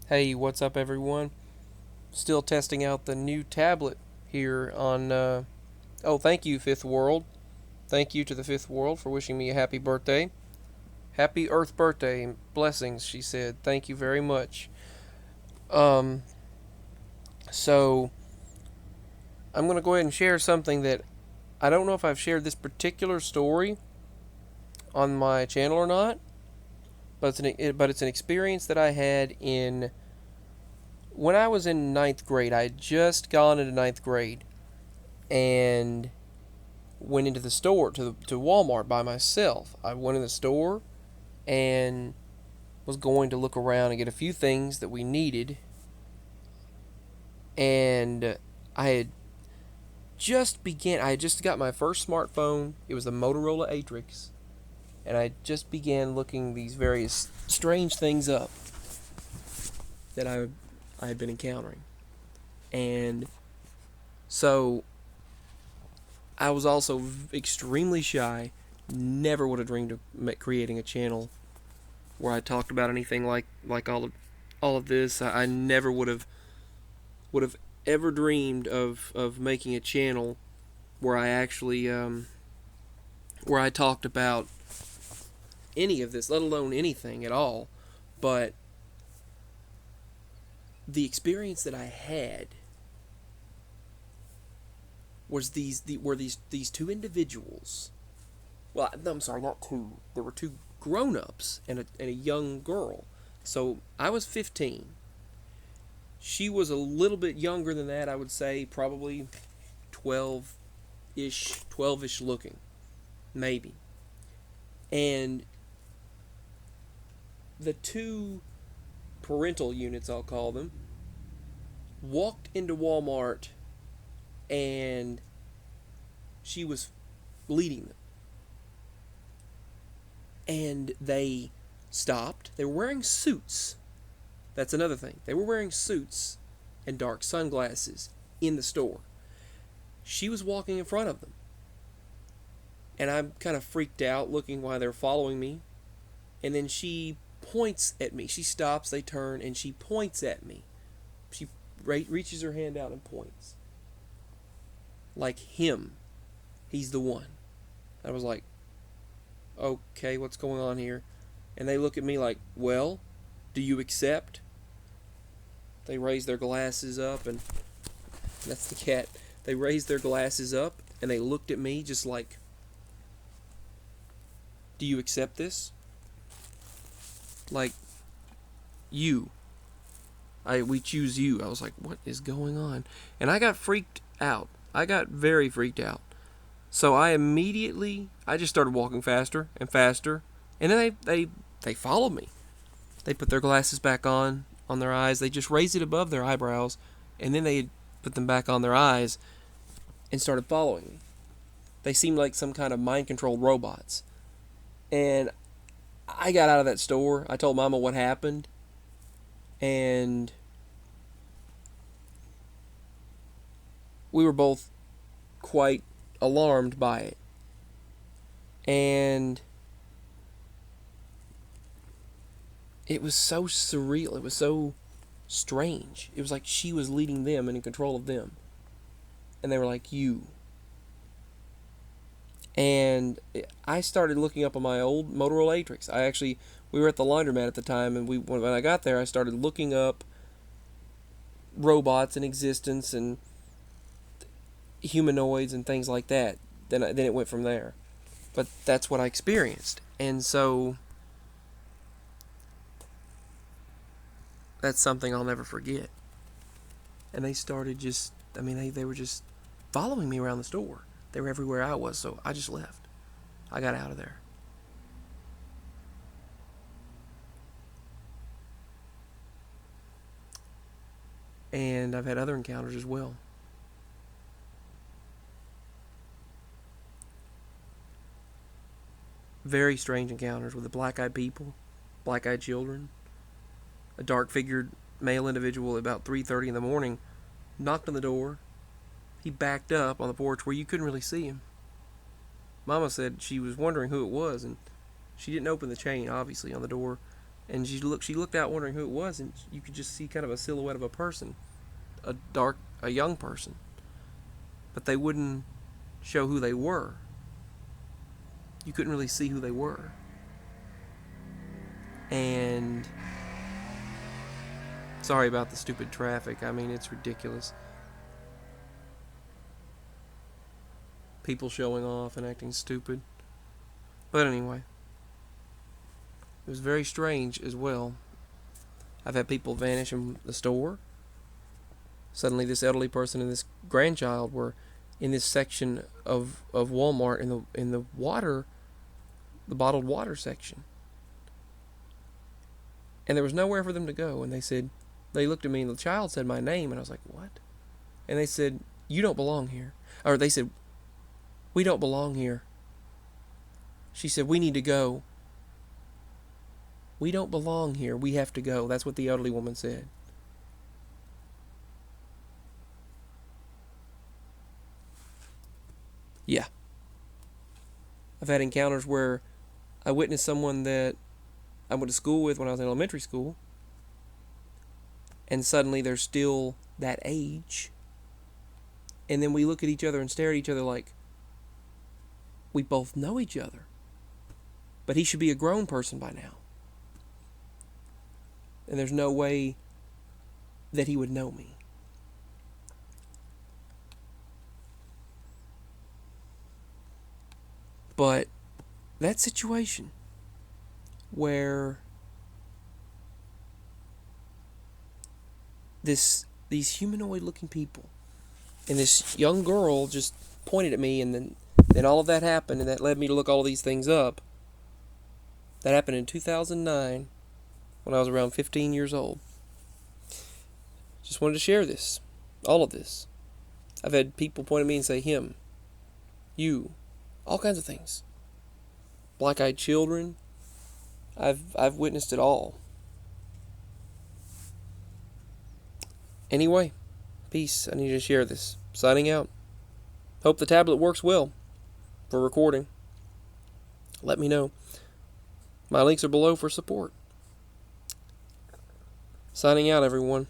Hey, what's up, everyone? Still testing out the new tablet here on. Oh, thank you, Fifth World. Thank you to the Fifth World for wishing me a happy birthday. Happy Earth birthday and blessings, she said. Thank you very much. Um, so, I'm going to go ahead and share something that I don't know if I've shared this particular story on my channel or not, but it's an experience that I had in when I was in ninth grade. I had just gone into ninth grade and went into the store to Walmart by myself. I went in the store and was going to look around and get a few things that we needed. And I had just got my first smartphone. It was the Motorola Atrix, and I just began looking these various strange things up that I had been encountering. And so I was also extremely shy. Never would have dreamed of creating a channel where I talked about anything like all of this. I never would have ever dreamed of making a channel where I actually where I talked about any of this, let alone anything at all. But the experience that I had was these two individuals. Well, no, I'm sorry, not two. There were two grown-ups and a young girl. So I was 15. She was a little bit younger than that, I would say, probably 12-ish looking, maybe. And the two parental units, I'll call them, walked into Walmart and she was leading them. And they stopped. They were wearing suits. That's another thing. They were wearing suits and dark sunglasses in the store. She was walking in front of them. And I'm kind of freaked out looking why they're following me. And then she points at me. She stops, they turn, and she points at me. She reaches her hand out and points. Like him. He's the one. I was like, okay, what's going on here? And they look at me like, well, do you accept? They raise their glasses up, and that's the cat. They raised their glasses up, and they looked at me just like, do you accept this? Like, you. We choose you. I was like, what is going on? And I got freaked out. I got very freaked out. So I just started walking faster and faster, and then they followed me. They put their glasses back on their eyes. They just raised it above their eyebrows, and then they put them back on their eyes and started following me. They seemed like some kind of mind-controlled robots. And I got out of that store. I told Mama what happened, and we were both quite alarmed by it. And it was so surreal. It was so strange. It was like she was leading them and in control of them. And they were like, you. And I started looking up on my old Motorola Atrix. We were at the laundromat at the time, and when I got there, I started looking up robots in existence and humanoids and things like that. Then it went from there. But that's what I experienced. And so that's something I'll never forget. And they started they were just following me around the store. They were everywhere I was, so I just left. I got out of there. And I've had other encounters as well. Very strange encounters with the black-eyed people, black-eyed children. A dark-figured male individual at about 3:30 in the morning knocked on the door. He backed up on the porch where you couldn't really see him. Mama said she was wondering who it was, and she didn't open the chain, obviously, on the door. And she looked out wondering who it was, and you could just see kind of a silhouette of a person, a young person. But they wouldn't show who they were. You couldn't really see who they were. And sorry about the stupid traffic. I mean, it's ridiculous. People showing off and acting stupid. But anyway, it was very strange as well. I've had people vanish in the store. Suddenly this elderly person and this grandchild were in this section of Walmart in the water, the bottled water section. And there was nowhere for them to go. And they looked at me and the child said my name. And I was like, what? And they said, you don't belong here. Or they said, we don't belong here. She said, we need to go. We don't belong here. We have to go. That's what the elderly woman said. Yeah. I've had encounters where I witnessed someone that I went to school with when I was in elementary school, and suddenly they're still that age, and then we look at each other and stare at each other like we both know each other, but he should be a grown person by now, and there's no way that he would know me. But that situation where these humanoid looking people and this young girl just pointed at me, and then all of that happened, and that led me to look all of these things up. That happened in 2009 when I was around 15 years old. Just wanted to share this, all of this. I've had people point at me and say, him, you, all kinds of things. Black-eyed children. I've witnessed it all. Anyway, peace. I need to share this. Signing out. Hope the tablet works well for recording. Let me know. My links are below for support. Signing out, everyone.